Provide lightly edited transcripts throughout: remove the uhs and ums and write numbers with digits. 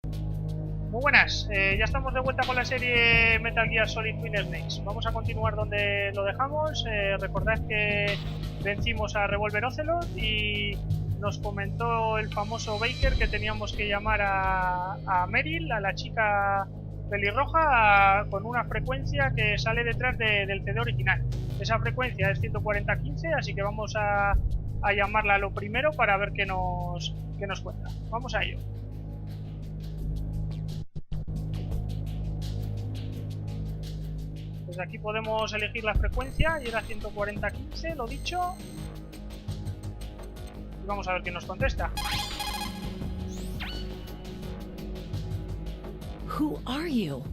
Muy buenas, ya estamos de vuelta con la serie Metal Gear Solid Twin Snakes. Vamos a continuar donde lo dejamos. Recordad que vencimos a Revolver Ocelot y nos comentó el famoso Baker que teníamos que llamar a Meryl, a la chica pelirroja, con una frecuencia que sale detrás del CD original. Esa frecuencia es 14015, así que vamos a llamarla lo primero para ver qué nos cuenta. Vamos a ello. Desde aquí podemos elegir la frecuencia y era 14015, lo dicho. Y vamos a ver quién nos contesta. Who are you?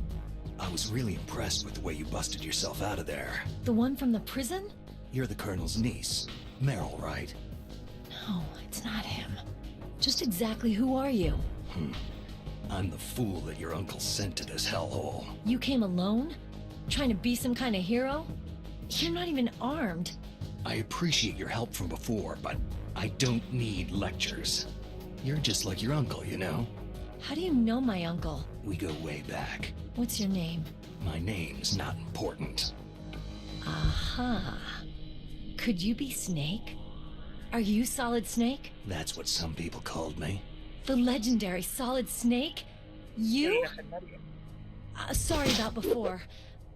I was really impressed with the way you busted yourself out of there. The one from the prison? You're the Colonel's niece, Meryl, right? No, it's not him. Just exactly who are you? I'm the fool that your uncle sent to this hellhole. You came alone? Trying to be some kind of hero? You're not even armed. I appreciate your help from before, but I don't need lectures. You're just like your uncle, you know? How do you know my uncle? We go way back. What's your name? My name's not important. Aha. Could you be Snake? Are you Solid Snake? That's what some people called me. The legendary Solid Snake? You? Sorry about before.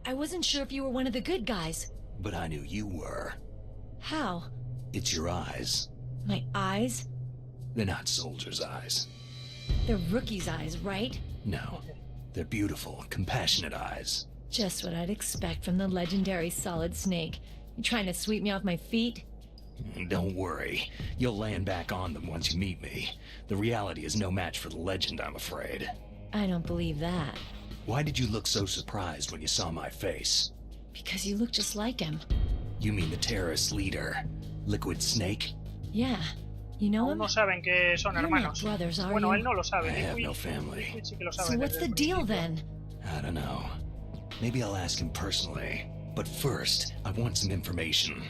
I wasn't sure if you were one of the good guys. But I knew you were. How? It's your eyes. My eyes? They're not soldiers' eyes. They're rookie's eyes, right? No. They're beautiful, compassionate eyes. Just what I'd expect from the legendary Solid Snake. You trying to sweep me off my feet? Don't worry. You'll land back on them once you meet me. The reality is no match for the legend, I'm afraid. I don't believe that. Why did you look so surprised when you saw my face? Because you look just like him. You mean the terrorist leader, Liquid Snake? Yeah. You know Aún him? no saben que son You're hermanos. not brothers, are Bueno, you? él no lo sabe. I have Liquid- no family. Liquid sí que lo sabe So what's desde the el deal principio. then? I don't know. Maybe I'll ask him personally. But first, I want some information.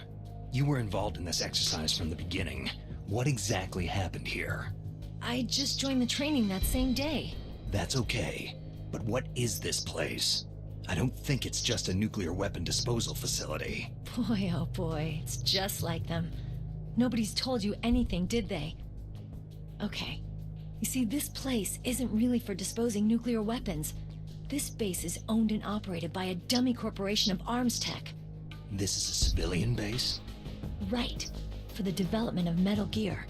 You were involved in this exercise from the beginning. What exactly happened here? I just joined the training that same day. That's okay. But what is this place? I don't think it's just a nuclear weapon disposal facility. Boy, oh boy, it's just like them. Nobody's told you anything, did they? Okay. You see, this place isn't really for disposing nuclear weapons. This base is owned and operated by a dummy corporation of arms tech. This is a civilian base? Right. For the development of Metal Gear.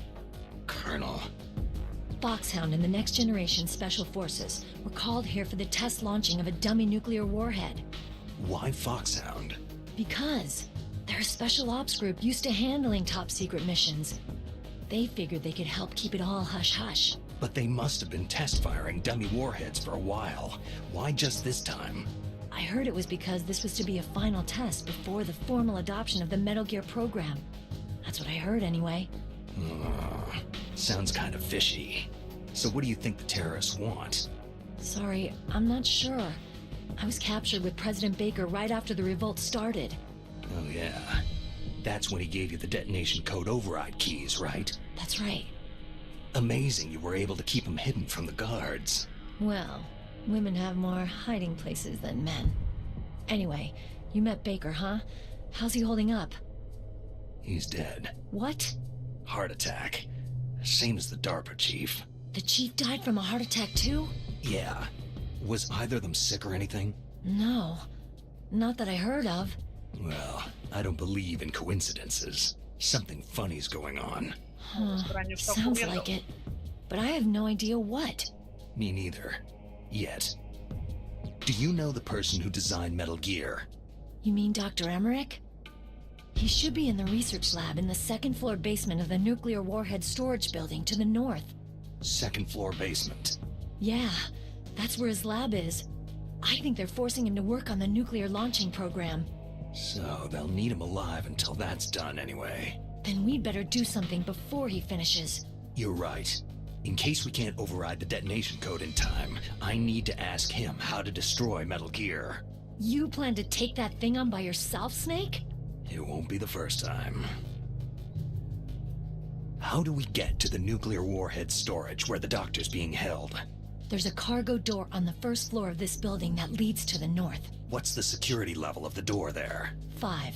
Colonel. Foxhound and the Next Generation Special Forces were called here for the test launching of a dummy nuclear warhead. Why Foxhound? Because they're a special ops group used to handling top-secret missions. They figured they could help keep it all hush-hush. But they must have been test-firing dummy warheads for a while. Why just this time? I heard it was because this was to be a final test before the formal adoption of the Metal Gear program. That's what I heard anyway. Sounds kind of fishy. So what do you think the terrorists want? Sorry, I'm not sure. I was captured with President Baker right after the revolt started. Oh yeah. That's when he gave you the detonation code override keys, right? That's right. Amazing you were able to keep them hidden from the guards. Well, women have more hiding places than men. Anyway, you met Baker, huh? How's he holding up? He's dead. What? Heart attack. Same as the DARPA chief. The chief died from a heart attack too? Yeah. Was either of them sick or anything? No. Not that I heard of. Well, I don't believe in coincidences. Something funny's going on. Huh. Extraño está Sounds ocurriendo. like it. But I have no idea what. Me neither. Yet. Do you know the person who designed Metal Gear? You mean Dr. Emmerich? He should be in the research lab in the second-floor basement of the nuclear warhead storage building to the north. Second floor basement. Yeah, that's where his lab is. I think they're forcing him to work on the nuclear launching program. So they'll need him alive until that's done anyway. Then we'd better do something before he finishes. You're right. In case we can't override the detonation code in time, I need to ask him how to destroy Metal Gear. You plan to take that thing on by yourself, Snake? It won't be the first time. How do we get to the nuclear warhead storage where the doctor's being held? There's a cargo door on the first floor of this building that leads to the north. What's the security level of the door there? 5.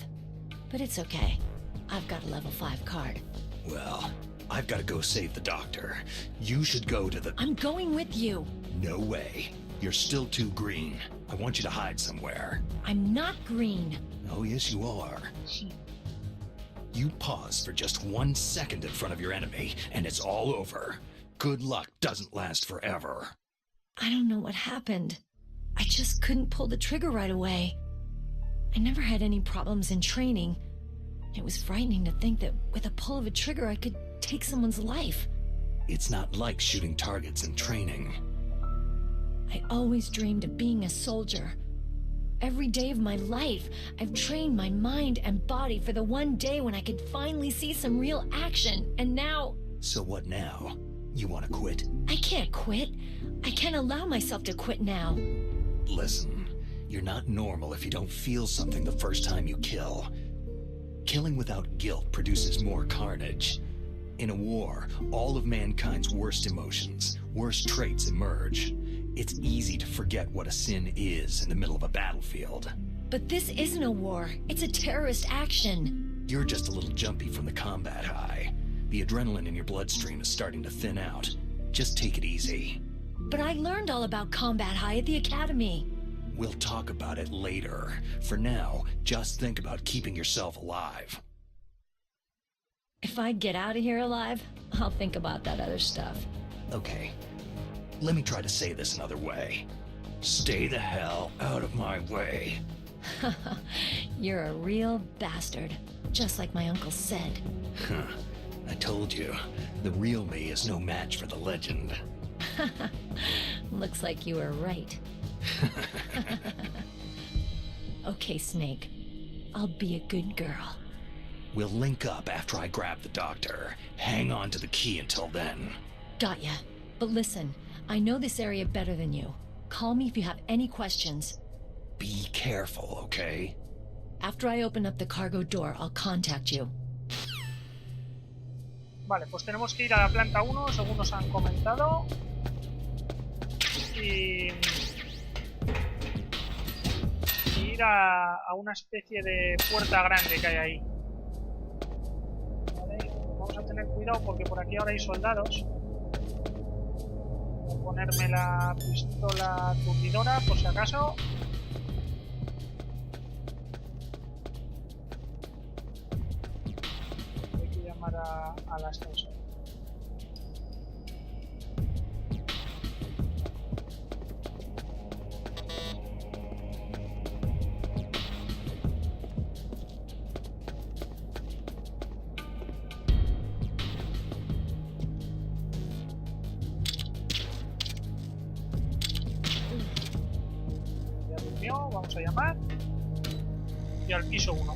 But it's okay. I've got a level 5 card. Well, I've got to go save the doctor. You should go to the... I'm going with you. No way. You're still too green. I want you to hide somewhere. I'm not green. Oh, yes, you are. You pause for just 1 second in front of your enemy, and it's all over. Good luck doesn't last forever. I don't know what happened. I just couldn't pull the trigger right away. I never had any problems in training. It was frightening to think that with a pull of a trigger I could take someone's life. It's not like shooting targets in training. I always dreamed of being a soldier. Every day of my life, I've trained my mind and body for the one day when I could finally see some real action, and now... So what now? You want to quit? I can't quit. I can't allow myself to quit now. Listen, you're not normal if you don't feel something the first time you kill. Killing without guilt produces more carnage. In a war, all of mankind's worst emotions, worst traits emerge. It's easy to forget what a sin is in the middle of a battlefield. But this isn't a war. It's a terrorist action. You're just a little jumpy from the combat high. The adrenaline in your bloodstream is starting to thin out. Just take it easy. But I learned all about combat high at the academy. We'll talk about it later. For now, just think about keeping yourself alive. If I get out of here alive, I'll think about that other stuff. Okay. Let me try to say this another way. Stay the hell out of my way. You're a real bastard, just like my uncle said. Huh. I told you, the real me is no match for the legend. Looks like you were right. Okay, Snake. I'll be a good girl. We'll link up after I grab the doctor. Hang on to the key until then. Got ya. But listen, I know this area better than you. Call me if you have any questions. Be careful, okay? After I open up the cargo door, I'll contact you. Vale, pues tenemos que ir a la planta 1, según nos han comentado. Y ir a una especie de puerta grande que hay ahí. Vale, vamos a tener cuidado porque por aquí ahora hay soldados. Voy a ponerme la pistola aturdidora por si acaso. Hay que llamar al ascensor. Vamos a llamar y al piso 1.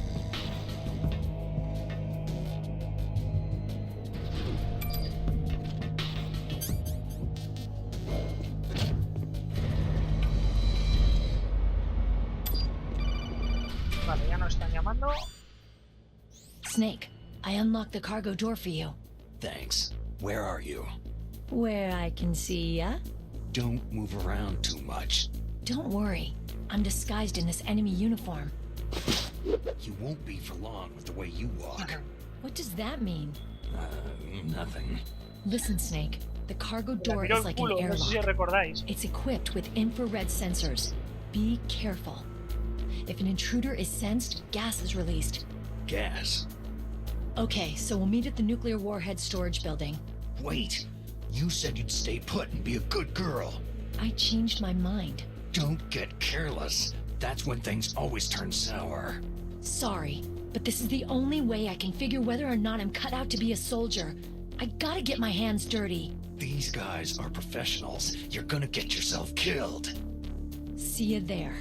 Vale, ya nos están llamando. Snake, I unlocked the cargo door for you. Thanks. Where are you? Where I can see ya. Don't move around too much. Don't worry. I'm disguised in this enemy uniform. You won't be for long with the way you walk. What does that mean? Nothing. Listen, Snake. The cargo door Miró is el like an culo, no sé si os airlock. recordáis. It's equipped with infrared sensors. Be careful. If an intruder is sensed, gas is released. Gas. Okay, so we'll meet at the nuclear warhead storage building. Wait. You said you'd stay put and be a good girl. I changed my mind. Don't get careless. That's when things always turn sour. Sorry, but this is the only way I can figure whether or not I'm cut out to be a soldier. I gotta get my hands dirty. These guys are professionals. You're gonna get yourself killed. See you there.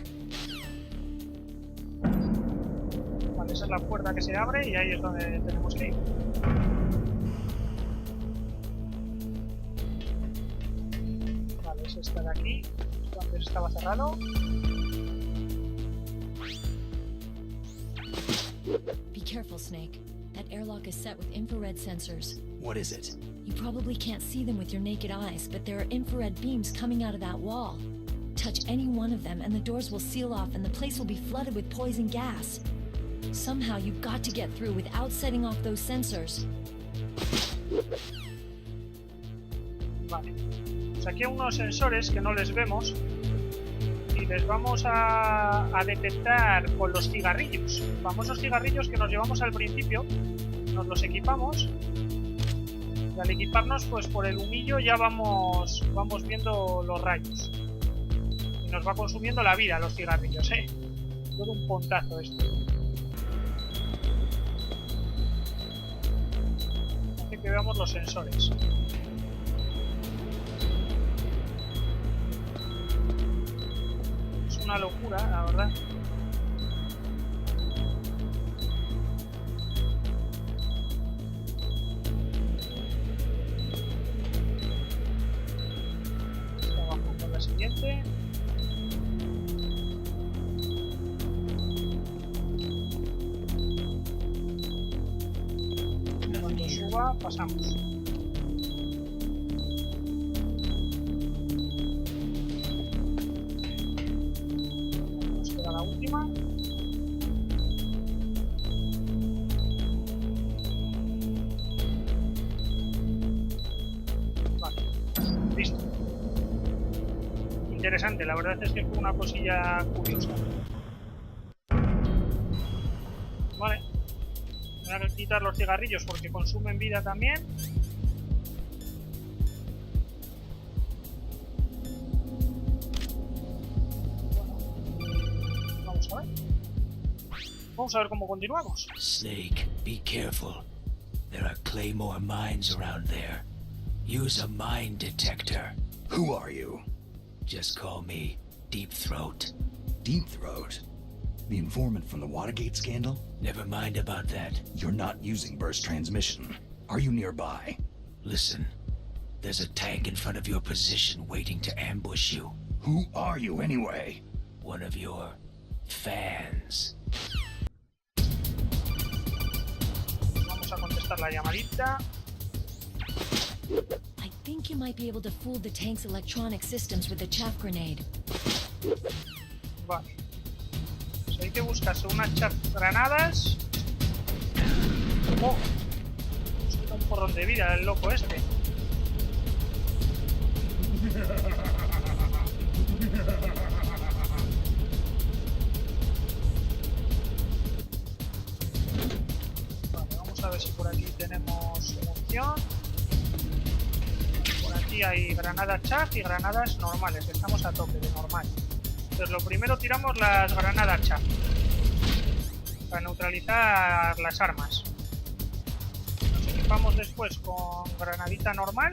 Vale, esa es la puerta que se abre y ahí es donde tenemos que ir. Vale, es esta de aquí. Esto antes estaba cerrado. Be careful, Snake. That airlock is set with infrared sensors. What is it? You probably can't see them with your naked eyes, but there are infrared beams coming out of that wall. Touch any one of them and the doors will seal off and the place will be flooded with poison gas. Somehow you've got to get through without setting off those sensors. Vale. Pues aquí hay unos sensores que no les vemos y les vamos a detectar con los cigarrillos. Los famosos cigarrillos que nos llevamos al principio, nos los equipamos y al equiparnos pues por el humillo ya vamos viendo los rayos. Y nos va consumiendo la vida los cigarrillos, Todo un pontazo esto. Hace que veamos los sensores. Es una locura, la verdad. Abajo con la siguiente. Cuando suba, pasamos. Nos queda la última. Vale, listo. Interesante, la verdad es que fue una cosilla curiosa. Vale. Voy a quitar los cigarrillos porque consumen vida también. Bueno, vamos a ver. Vamos a ver cómo continuamos. Snake, be careful. There are claymore mines around there. Use a mine detector. Who are you? Just call me Deep Throat. Deep Throat? The informant from the Watergate scandal? Never mind about that. You're not using burst transmission. Are you nearby? Listen, there's a tank in front of your position waiting to ambush you. Who are you anyway? One of your fans. Vamos a contestar la llamadita. I think you might be able to fool the tank's electronic systems with a chaff grenade. Vale. Pues hay que buscarse unas granadas. Oh, nos quita un porrón de vida el loco este. Vale, vamos a ver si por aquí tenemos munición. Por aquí hay granadas chaff y granadas normales. Estamos a tope de normal. Entonces lo primero tiramos las granadas chaff para neutralizar las armas. Nos equipamos después con granadita normal.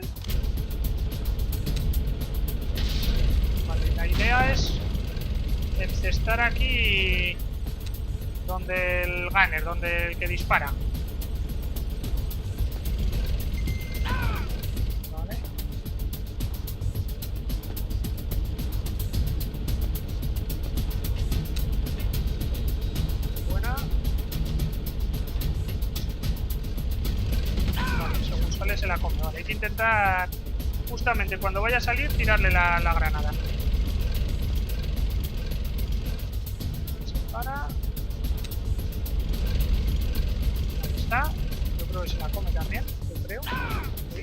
Vale, la idea es encestar aquí donde el gunner, donde el que dispara. Vale. Buena. Vale, según sale se la come. Vale, hay que intentar justamente cuando vaya a salir tirarle la granada. Se para. Ahí está. Yo creo que se la come también. Yo creo. Sí.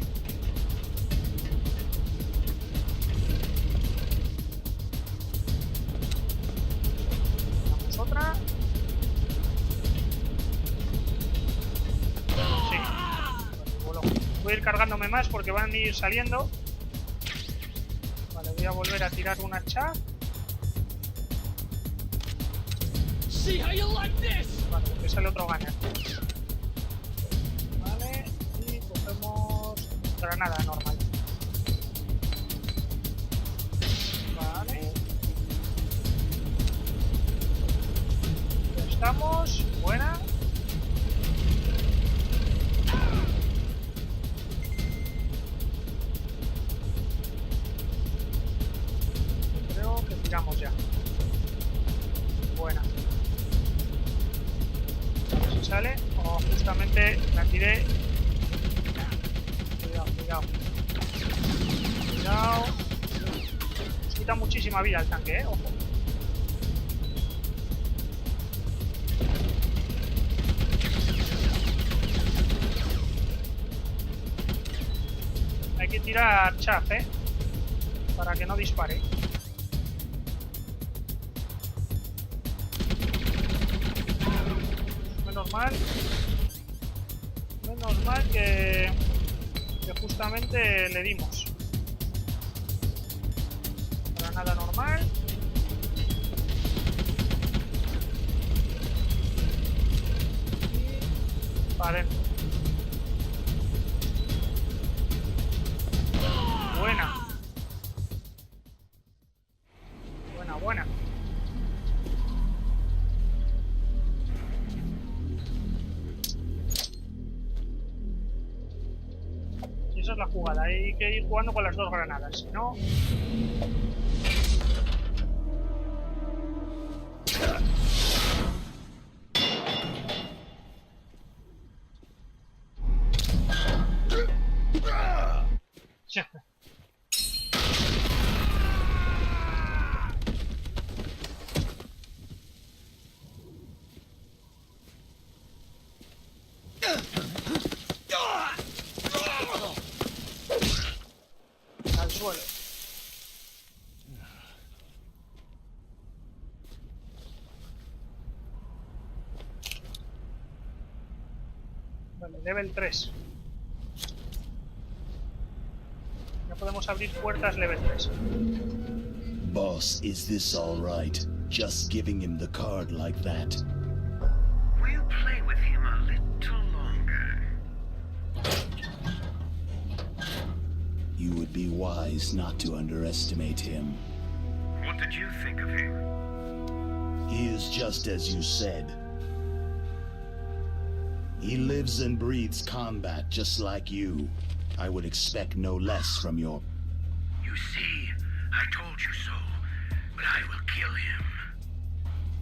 Damos otra. Sí. Bueno, voy a ir cargándome más porque van a ir saliendo. Vale, voy a volver a tirar una chaff. Vale, porque sale otro gunner. Vale, y cogemos granada normal. Vale. Ya estamos. Buena. Creo que tiramos ya. Buena. A ver si sale. Oh, justamente la tiré Cuidado. Cuidado. Nos quita muchísima vida el tanque, ojo. Hay que tirar chaff, para que no dispare. Menos mal que justamente le dimos. Granada normal. Y para adentro. Buena. Buena. Y esa es la jugada. Hay que ir jugando con las dos granadas. Si no... al suelo. Vale, level 3. Ya podemos abrir puertas level 3. Boss, is this all right? Just giving him the card like that. We'll play with him a little longer. You would be wise not to underestimate him. What did you think of him? He is just as you said. He lives and breathes combat just like you. I would expect no less from your... You see, I told you so, but I will kill him.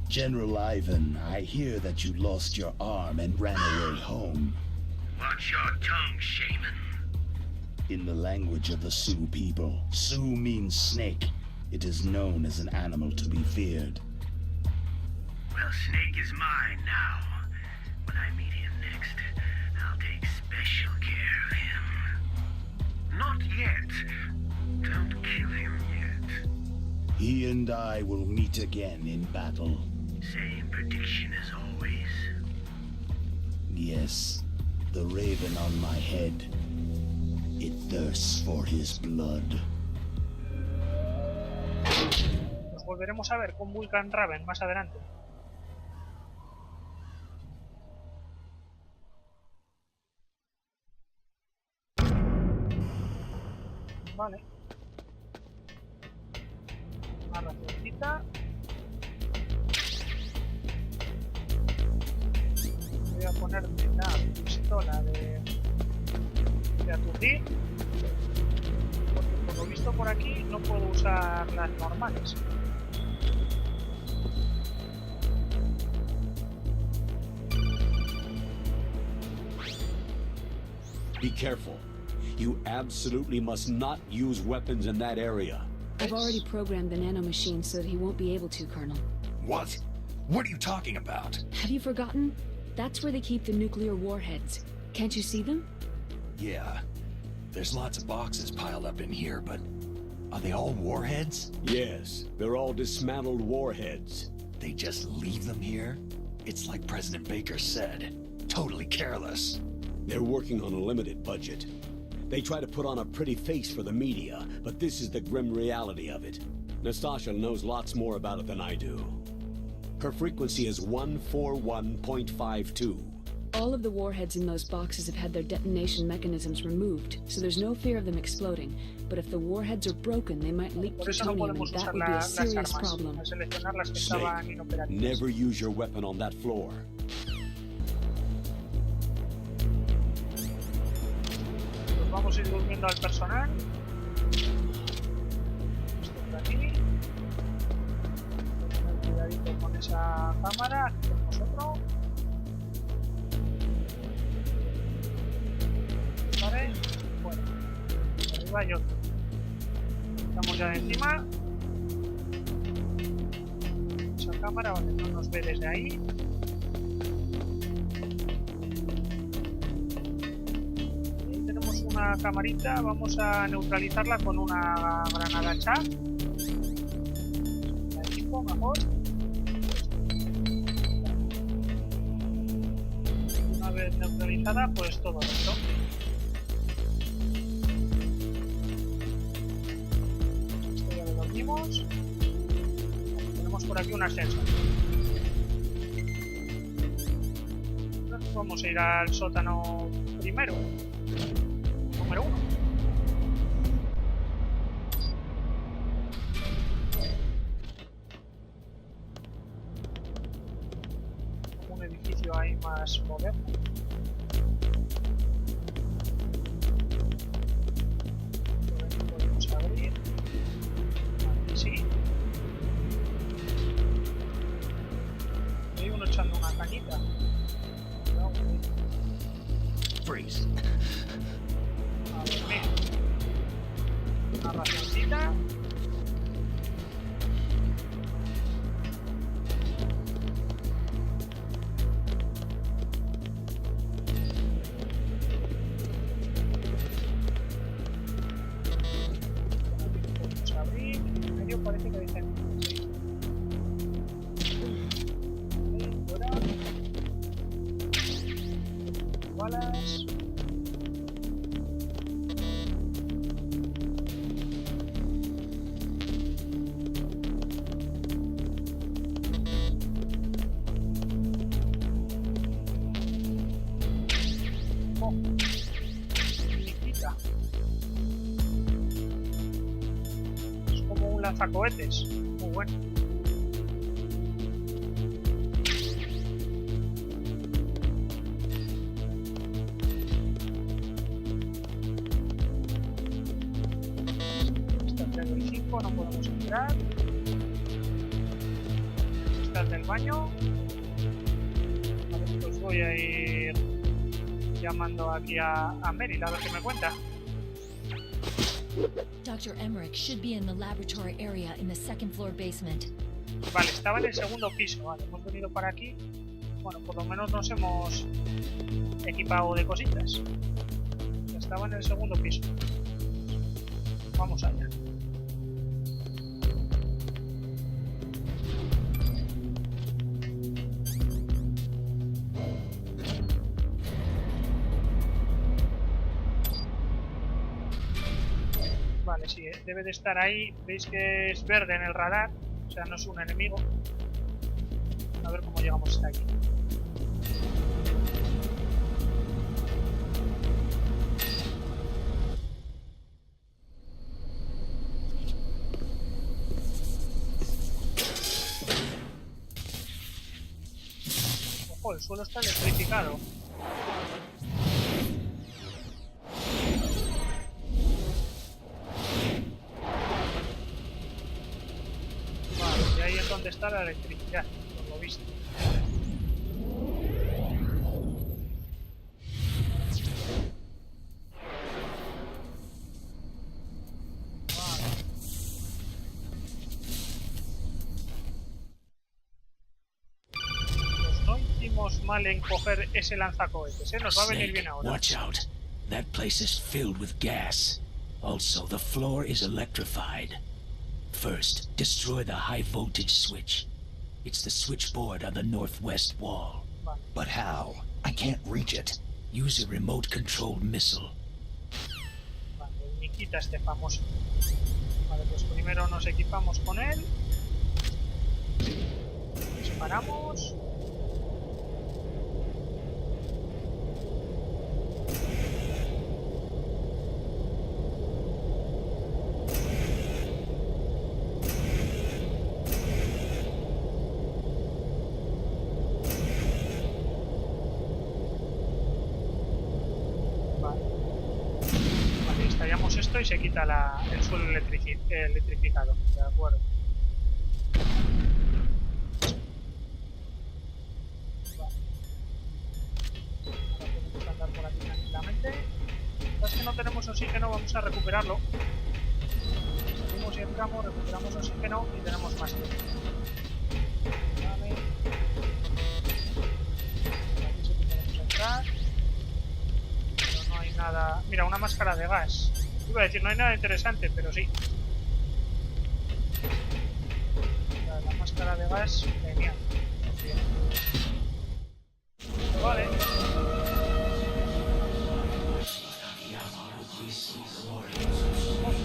General Ivan, I hear that you lost your arm and ran away home. Watch your tongue, shaman. In the language of the Sioux people, Sioux means snake. It is known as an animal to be feared. Well, Snake is mine now. When I meet him next, I'll take special care of him. Not yet. Don't kill him yet. He and I will meet again in battle. Same prediction as always. Yes, the raven on my head. It thirsts for his blood. Nos volveremos a ver con Vulcan Raven más adelante. Vale. Una racioncita. Voy a ponerme la pistola de aturdir. Porque por lo visto por aquí no puedo usar las normales. Be careful. You absolutely must not use weapons in that area. I've already programmed the nanomachine so that he won't be able to, Colonel. What? What are you talking about? Have you forgotten? That's where they keep the nuclear warheads. Can't you see them? Yeah. There's lots of boxes piled up in here, but are they all warheads? Yes, they're all dismantled warheads. They just leave them here? It's like President Baker said. Totally careless. They're working on a limited budget. They try to put on a pretty face for the media, but this is the grim reality of it. Nastasha knows lots more about it than I do. Her frequency is 141.52. All of the warheads in those boxes have had their detonation mechanisms removed, so there's no fear of them exploding. But if the warheads are broken, they might leak Por eso no plutonium, podemos and that usar would be a las serious armas. problem. Al seleccionar las que Snake, estaban inoperativas. never use your weapon on that floor. Pues vamos a ir durmiendo al personal. Esto por aquí. Tener cuidadito con esa cámara. Aquí tenemos otro. Vale. Bueno. Arriba hay otro. Estamos ya de encima. Esa cámara, vale, no nos ve desde ahí. Ahí tenemos una camarita, vamos a neutralizarla con una granada chat. La equipo mejor. Una vez neutralizada, pues todo esto. Esto ya lo dormimos. Tenemos por aquí un ascensor. Vamos a ir al sótano primero. Número 1. Un edificio ahí más moderno. Podemos abrir. Aquí sí. Hay uno echando una cañita. No, Freeze. a ver, mira. Una racioncita. Podemos abrir. En medio parece que dicen. Ahí, fuera. Balas. Oh, chiquita. Es como un lanzacohetes. Muy bueno. Está el level 5, no podemos entrar. Está el del baño. Vale, pues voy a ir llamando aquí a Meryl a ver qué me cuenta. Dr. Emmerich should be in the laboratory area in the second floor basement. Vale, estaba en el segundo piso. Vale, hemos venido para aquí. Bueno, por lo menos nos hemos equipado de cositas. Estaba en el segundo piso. Vamos allá. Vale, sí, debe de estar ahí. Veis que es verde en el radar. O sea, no es un enemigo. A ver cómo llegamos hasta aquí. Ojo, el suelo está electrificado. Vale, y ahí es donde está la electricidad, por lo visto. Vale. Pues no hicimos mal en coger ese lanzacohetes, ¿eh? Nos va a venir bien Snake, ahora. watch out. That place is filled with gas. Also, the floor is electrified. First, destroy the high voltage switch. It's the switchboard on the northwest wall. Vale. But how? I can't reach it. Use a remote-controlled missile. Vale, el Nikita este famoso. Vale, pues primero nos equipamos con él. Disparamos. Vale. Vale, estallamos esto y se quita el suelo electrificado. De acuerdo. Vale. Ahora podemos andar por aquí tranquilamente. Es que no tenemos oxígeno, vamos a recuperarlo. Salimos y entramos, recuperamos oxígeno y tenemos más tiempo. Vale. Aquí sí que podemos entrar. Pero no hay nada... Mira, una máscara de gas. Iba a decir, no hay nada interesante, pero sí. La máscara de gas, genial. Vale.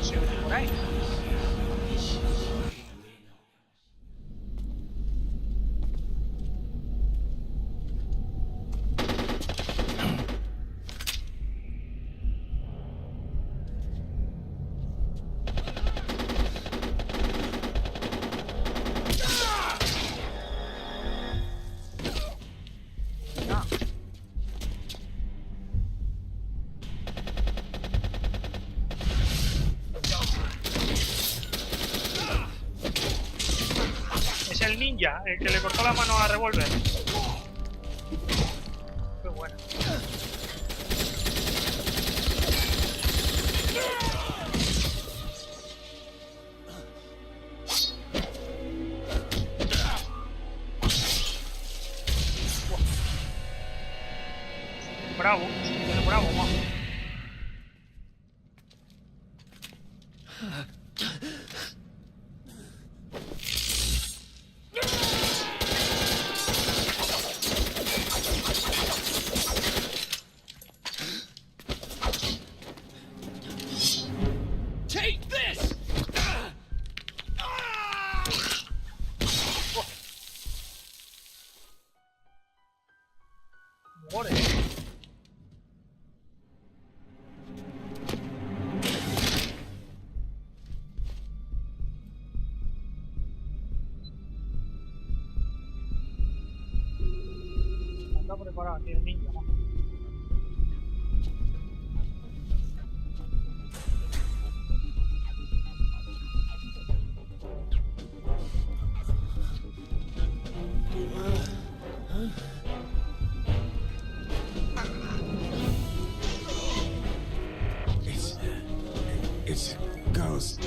Se oye por ahí. El ninja, el que le cortó la mano a Revolver. Qué bueno. Bravo, bravo, majo. Está preparado aquí el ninja, ¿no? It's a ghost.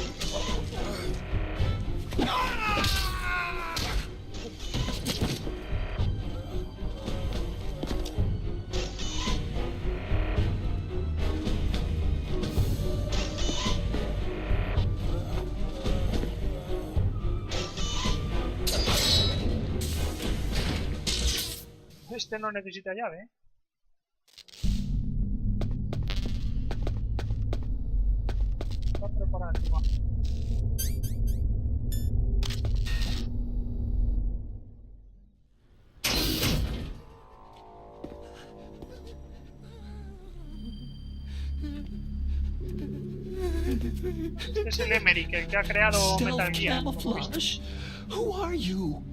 Este no necesita llave, ¿eh? Está preparado encima. Este es el Emmerich, el que ha creado Metal Gear. Camouflage? Who are you?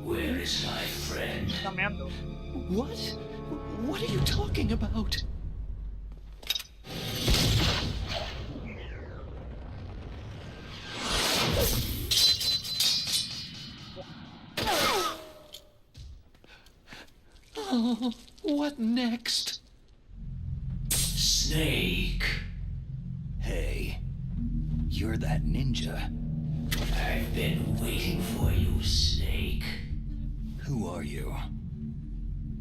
Where is my friend? Está meando. What? What are you talking about? Oh, what next? Snake. Hey, you're that ninja. I've been waiting for you, Snake. Who are you?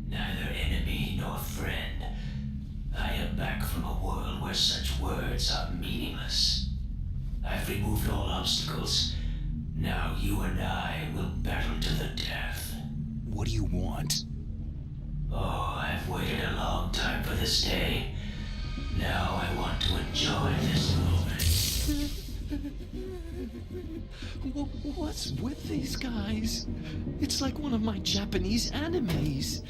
Neither enemy nor friend. I am back from a world where such words are meaningless. I've removed all obstacles. Now you and I will battle to the death. What do you want? Oh, I've waited a long time for this day. Now I want to enjoy this moment. What's with these guys? It's like one of my Japanese animes.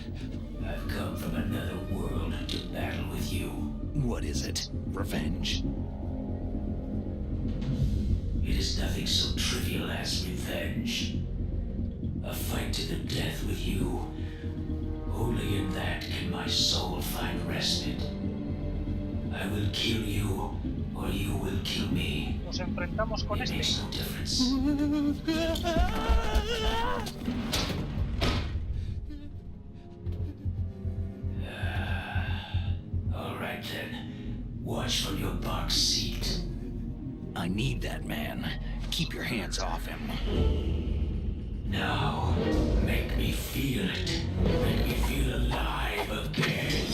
I've come from another world to battle with you. What is it? Revenge? It is nothing so trivial as revenge. A fight to the death with you. Only in that can my soul find respite. I will kill you or you will kill me. Nos enfrentamos con It este. makes no difference. All right then. Watch from your box seat. I need that man. Keep your hands off him. Now, make me feel it. Make me feel alive again.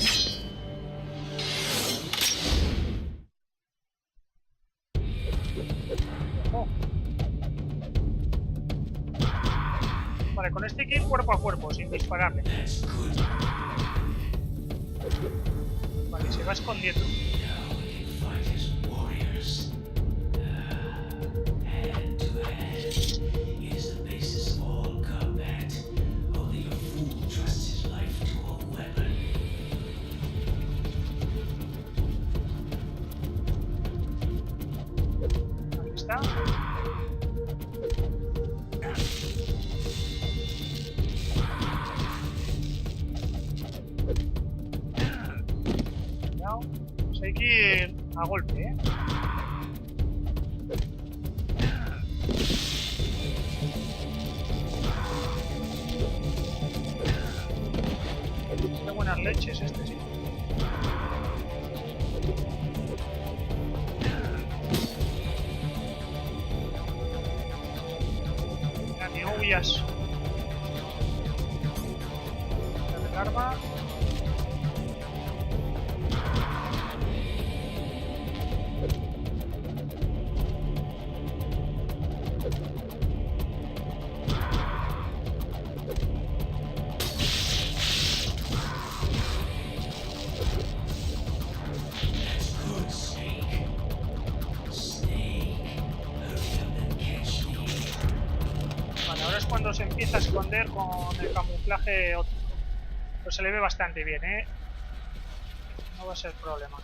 Oh. Vale, con este hay que ir cuerpo a cuerpo, sin dispararle. That's good. Vale, se va escondiendo. Now we can fight as warriors. Hand to hand. It is the basis of all combat. Only a fool trusts his life to a weapon. Ahí está. Cuidado. Pues hay que ir a golpe, ¿eh? Qué buenas leches este, sí. Mira, ni huyas. Dame el arma. That's good, Snake. Snake, hurry up and catch me. Vale, ahora es cuando se empieza a esconder con el camuflaje óptico. Pero se le ve bastante bien, ¿eh? No va a ser problema.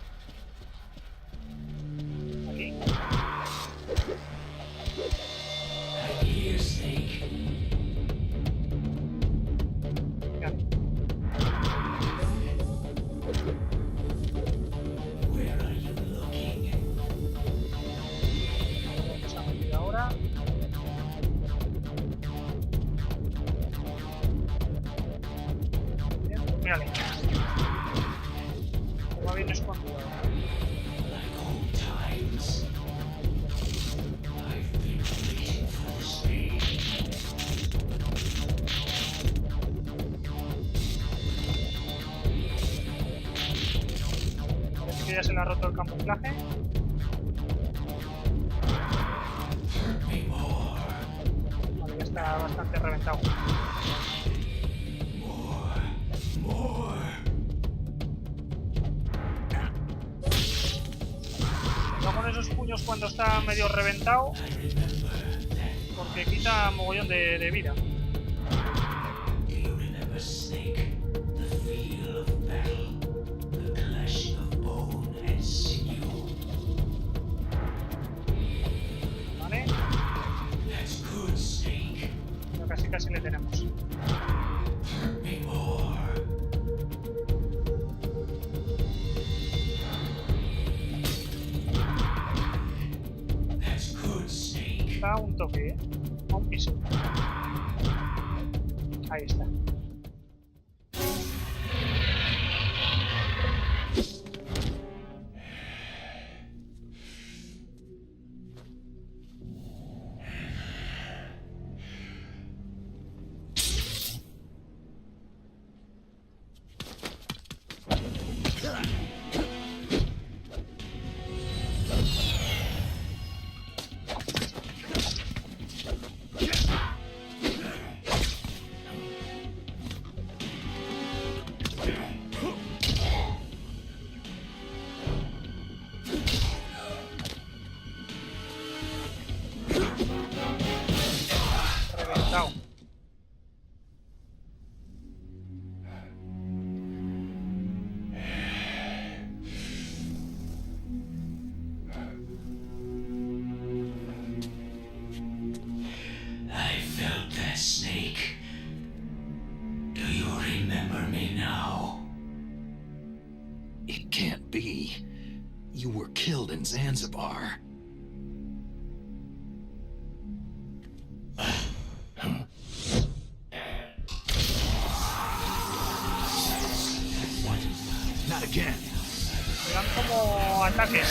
Aquí. I'm here, Snake. Mira. Where are you looking? Se ha metido ahora. Bien, pues mírale. Va bien escondido. Like old times. I've been waiting for this day. Parece que ya se le ha roto el camuflaje. Hurt me more. Vale, ya está bastante reventado. More. Va con esos puños cuando está medio reventado, I remember that. porque quita mogollón de vida. Do you remember, Snake? The feel of battle. The clashing of bone and sinew. ¿Vale? That's good, Snake. Ya casi le tenemos. Hurt me more. That's good, Snake. Está a un toque, ¿eh? A un piso. Ahí está. Reventado. I felt that, Snake. Do you remember me now? It can't be. You were killed in Zanzibar. Not again. Eran como ataques.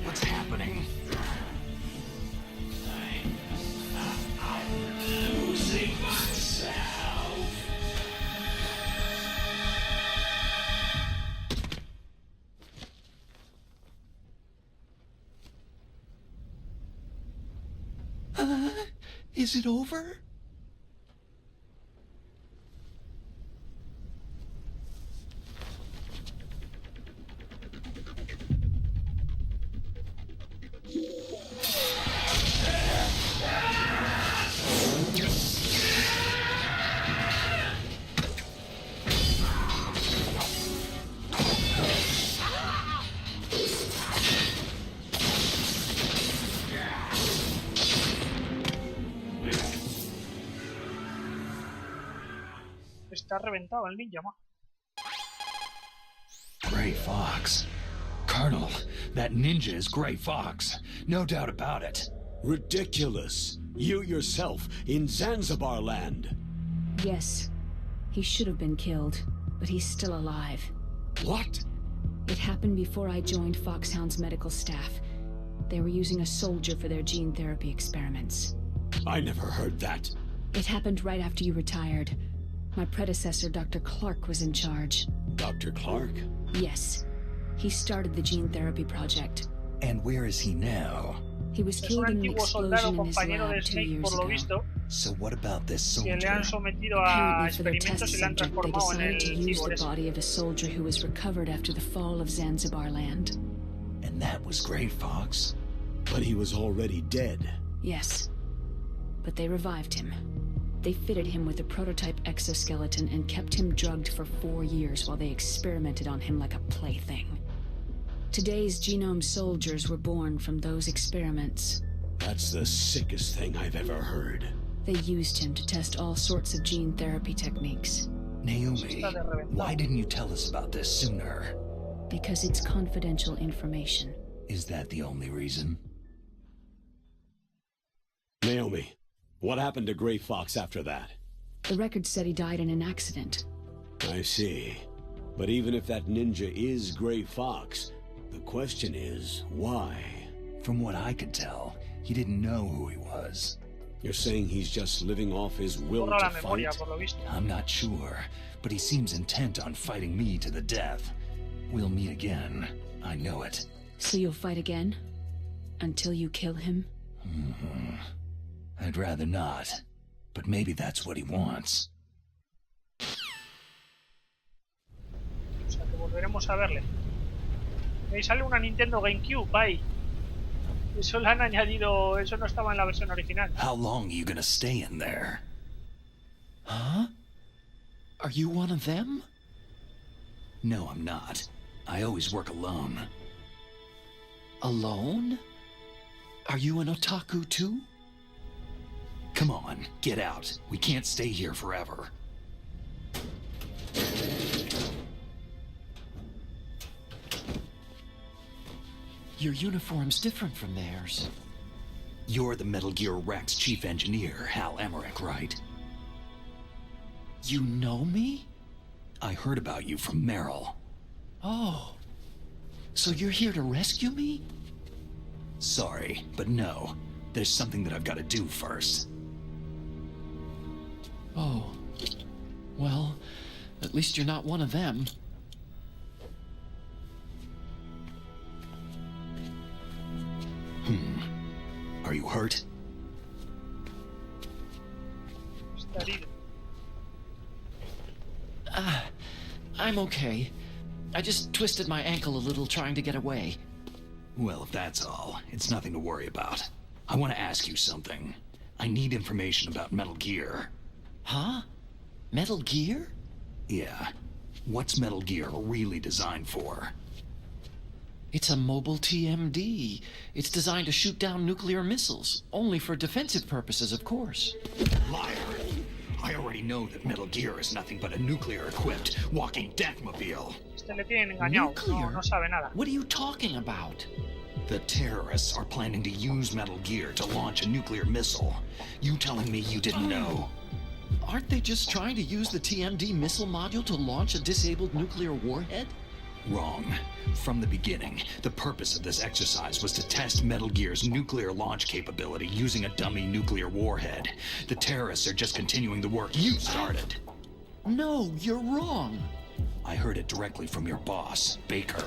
What's happening? Is it over? Está reventado el ninja, ma. Gray Fox. Colonel, that ninja is Gray Fox. No doubt about it. Ridiculous. You yourself in Zanzibar land. Yes. He should have been killed, but he's still alive. What? It happened before I joined Foxhound's medical staff. They were using a soldier for their gene therapy experiments. I never heard that. It happened right after you retired. My predecessor, Dr. Clark, was in charge. Dr. Clark? Yes. He started the gene therapy project. And where is he now? He was Es un killed in an antiguo soldado explosion in his compañero de lab 2 Snake, years por lo ago. visto, So what about this que le soldier? han sometido a Apparently for their test experimentos y le han subject, they transformado en decided to el use cibor the ese. body of a soldier who was recovered after the fall of Zanzibar land. And that was Gray Fox? But he was already dead. Yes. But they revived him. They fitted him with a prototype exoskeleton and kept him drugged for 4 years while they experimented on him like a plaything. Today's genome soldiers were born from those experiments. That's the sickest thing I've ever heard. They used him to test all sorts of gene therapy techniques. Naomi, why didn't you tell us about this sooner? Because it's confidential information. Is that the only reason? Naomi, what happened to Gray Fox after that? The record said he died in an accident. I see. But even if that ninja is Gray Fox, the question is, why? From what I could tell, he didn't know who he was. You're saying he's just living off his will Borra la to memoria, fight? por lo visto. I'm not sure, but he seems intent on fighting me to the death. We'll meet again. I know it. So you'll fight again? Until you kill him? I'd rather not, but maybe that's what he wants. O sea que volveremos a verle. Ahí sale una Nintendo GameCube, ahí. Eso le han añadido, eso no estaba en la versión original. How long are you gonna stay in there? Huh? Are you one of them? No, I'm not. I always work alone. Alone? Are you an otaku too? Come on, get out. We can't stay here forever. Your uniform's different from theirs. You're the Metal Gear Rex chief engineer, Hal Emmerich, right? You know me? I heard about you from Meryl. Oh. So you're here to rescue me? Sorry, but no. There's something that I've got to do first. Oh. Well, at least you're not one of them. Are you hurt? Está herido. I'm okay. I just twisted my ankle a little trying to get away. Well, if that's all, it's nothing to worry about. I want to ask you something. I need information about Metal Gear. Huh? Metal Gear? Yeah. What's Metal Gear really designed for? It's a mobile TMD. It's designed to shoot down nuclear missiles, only for defensive purposes, of course. Liar! I already know that Metal Gear is nothing but a nuclear-equipped walking deathmobile. Este le tienen engañado, Nuclear? no sabe nada. What are you talking about? The terrorists are planning to use Metal Gear to launch a nuclear missile. You telling me you didn't know? Aren't they just trying to use the TMD missile module to launch a disabled nuclear warhead? Wrong. From the beginning, the purpose of this exercise was to test Metal Gear's nuclear launch capability using a dummy nuclear warhead. The terrorists are just continuing the work you started. No, you're wrong. I heard it directly from your boss, Baker.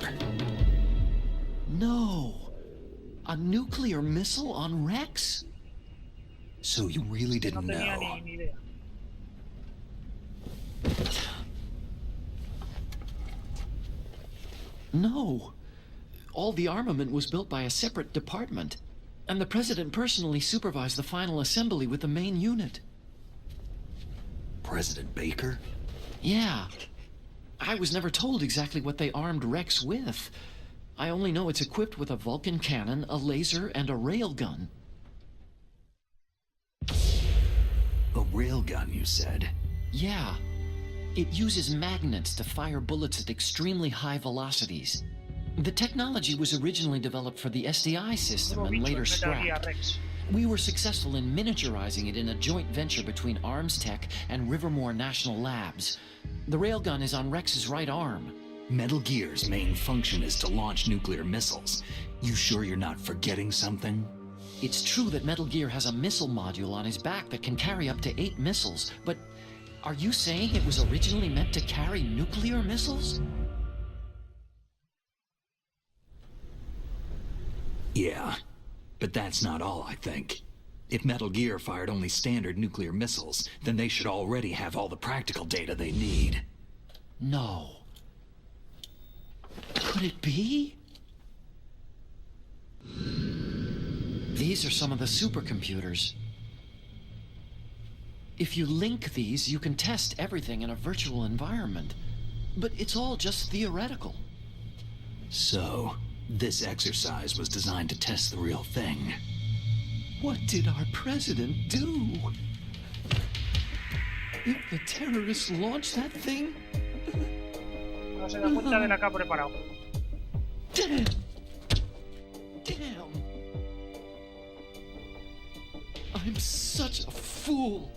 No. A nuclear missile on Rex? So you really No didn't tenía know? ni idea. No. All the armament was built by a separate department, and the President personally supervised the final assembly with the main unit. President Baker? Yeah. I was never told exactly what they armed Rex with. I only know it's equipped with a Vulcan cannon, a laser, and a railgun. A railgun, you said? Yeah. It uses magnets to fire bullets at extremely high velocities. The technology was originally developed for the SDI system Nuevo and bicho later en Metal Gear scrapped. Rex. We were successful in miniaturizing it in a joint venture between Arms Tech and Rivermore National Labs. The railgun is on Rex's right arm. Metal Gear's main function is to launch nuclear missiles. You sure you're not forgetting something? It's true that Metal Gear has a missile module on his back that can carry up to 8 missiles, but are you saying it was originally meant to carry nuclear missiles? Yeah, but that's not all, I think. If Metal Gear fired only standard nuclear missiles, then they should already have all the practical data they need. No. Could it be? These are some of the supercomputers. If you link these, you can test everything in a virtual environment. But it's all just theoretical. So, this exercise was designed to test the real thing. What did our president do? If the terrorists launched that thing? No se da cuenta de la que ha preparado. Damn! Damn! I'm such a fool.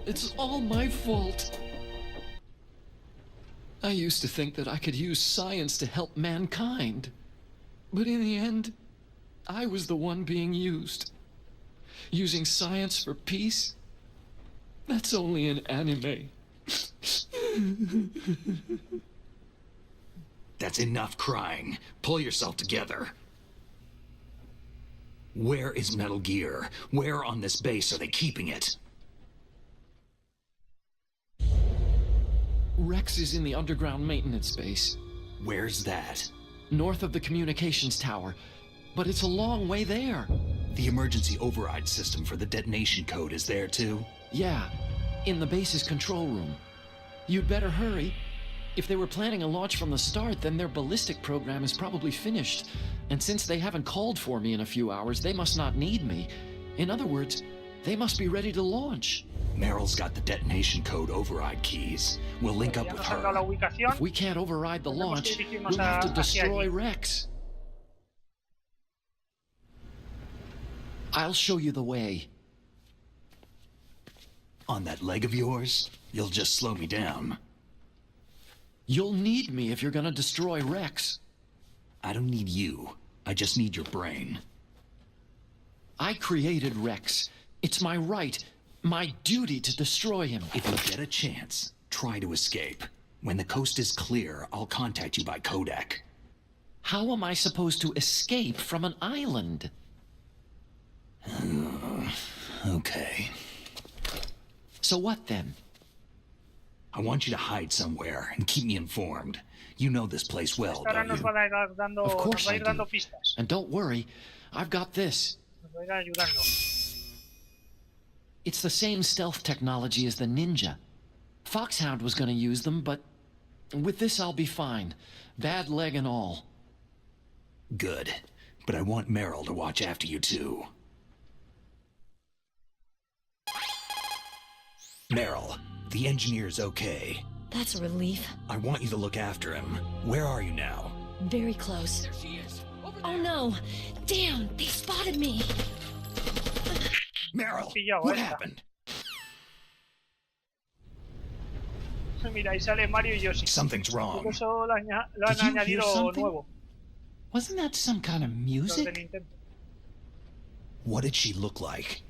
It's all my fault. I used to think that I could use science to help mankind. But in the end, I was the one being used. Using science for peace? That's only in anime. That's enough crying. Pull yourself together. Where is Metal Gear? Where on this base are they keeping it? Rex is in the underground maintenance base, Where's that? north of the communications tower. But it's a long way there. The emergency override system for the detonation code is there too? Yeah, in the base's control room. You'd better hurry. If they were planning a launch from the start, then their ballistic program is probably finished. And since they haven't called for me in a few hours, they must not need me. In other words, they must be ready to launch. Meryl's got the detonation code override keys. We'll link up Ya with nos han dado la her. ubicación. If we can't override the Tenemos launch, que dirigirnos we'll have to hacia destroy allí. Rex. I'll show you the way. On that leg of yours, you'll just slow me down. You'll need me if you're gonna destroy Rex. I don't need you. I just need your brain. I created Rex. It's my right, my duty to destroy him. If you get a chance, try to escape. When the coast is clear, I'll contact you by codec. How am I supposed to escape from an island? Okay. So what then? I want you to hide somewhere and keep me informed. You know this place well, Ahora don't nos you? va a ir dando, Of nos course va a I ir dando do. pistas. And don't worry, I've got this. Nos va a ir ayudando. It's the same stealth technology as the Ninja. Foxhound was gonna use them, but with this I'll be fine. Bad leg and all. Good. But I want Meryl to watch after you too. Meryl, the engineer's okay. That's a relief. I want you to look after him. Where are you now? Very close. There she is. Over Oh no! Damn, they spotted me! Meryl, Pillado what esta. happened? Mira, ahí sale Mario y Yoshi. Something's Por wrong. eso lo han Did you hear añadido something? nuevo. Wasn't that some kind of Los de music? Nintendo. What did she look like?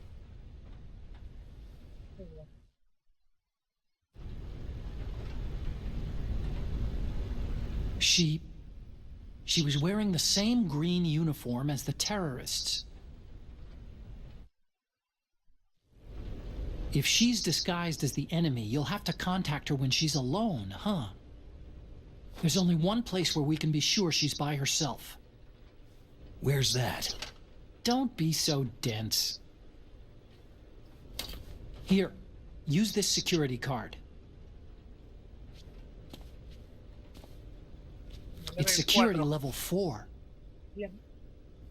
She was wearing the same green uniform as the terrorists. If she's disguised as the enemy, you'll have to contact her when she's alone, huh? There's only one place where we can be sure she's by herself. Where's that? Don't be so dense. Here, use this security card. It's Deben security 4. level 4. Bien.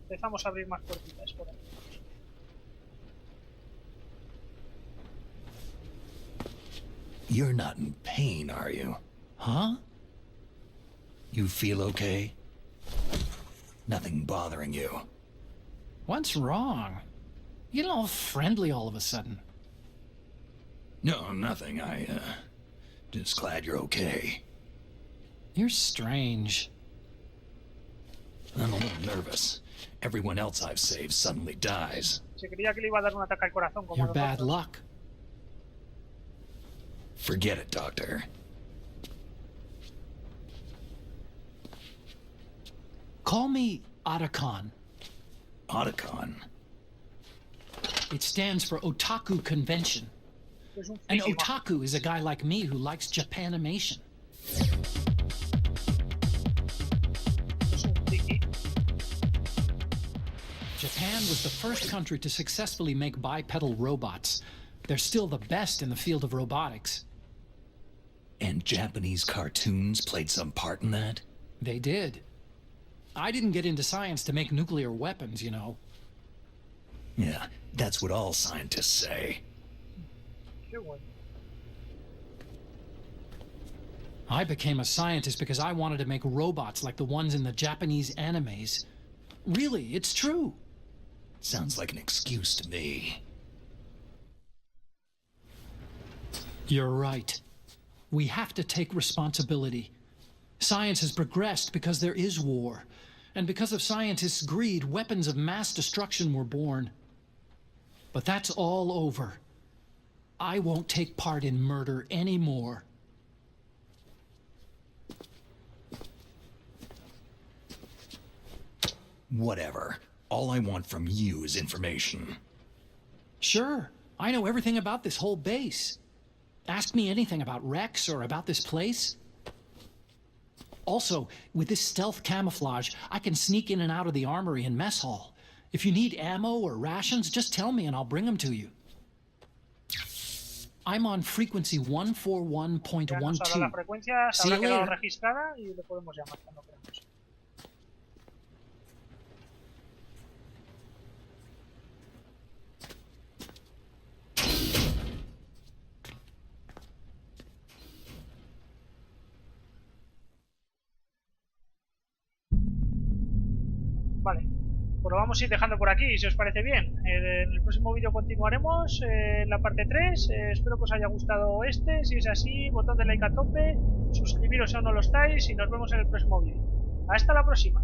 Empezamos a abrir más puertitas por ahí. You're not in pain, are you? Huh? You feel okay? Nothing bothering you? What's wrong? You get all friendly all of a sudden. No, nothing. Just glad you're okay. You're strange. I'm a little nervous. Everyone else I've saved suddenly dies. Se creía que le iba a dar un ataque al corazón como You're a bad nosotros. luck. Forget it, Doctor. Call me Otacon. Otacon? It stands for Otaku Convention. Es un An friki, otaku is a guy like me who likes Japanimation. es un friki. Japan was the first country to successfully make bipedal robots. They're still the best in the field of robotics. And Japanese cartoons played some part in that? They did. I didn't get into science to make nuclear weapons, you know. Yeah, that's what all scientists say. Qué bueno. I became a scientist because I wanted to make robots like the ones in the Japanese animes. Really, it's true. Sounds like an excuse to me. You're right. We have to take responsibility. Science has progressed because there is war. And because of scientists' greed, weapons of mass destruction were born. But that's all over. I won't take part in murder anymore. Whatever. All I want from you is information. Sure, I know everything about this whole base. Ask me anything about Rex or about this place. Also, with this stealth camouflage, I can sneak in and out of the armory and mess hall. If you need ammo or rations, just tell me and I'll bring them to you. I'm on frequency Ya nos ha dado la 141.12. frecuencia, se See habrá you quedado later. registrada y le podemos llamar cuando queramos. Vale, pues lo vamos a ir dejando por aquí, si os parece bien. En el próximo vídeo continuaremos en la parte 3. Espero que os haya gustado este. Si es así, botón de like a tope, suscribiros si aún no lo estáis y nos vemos en el próximo vídeo. Hasta la próxima.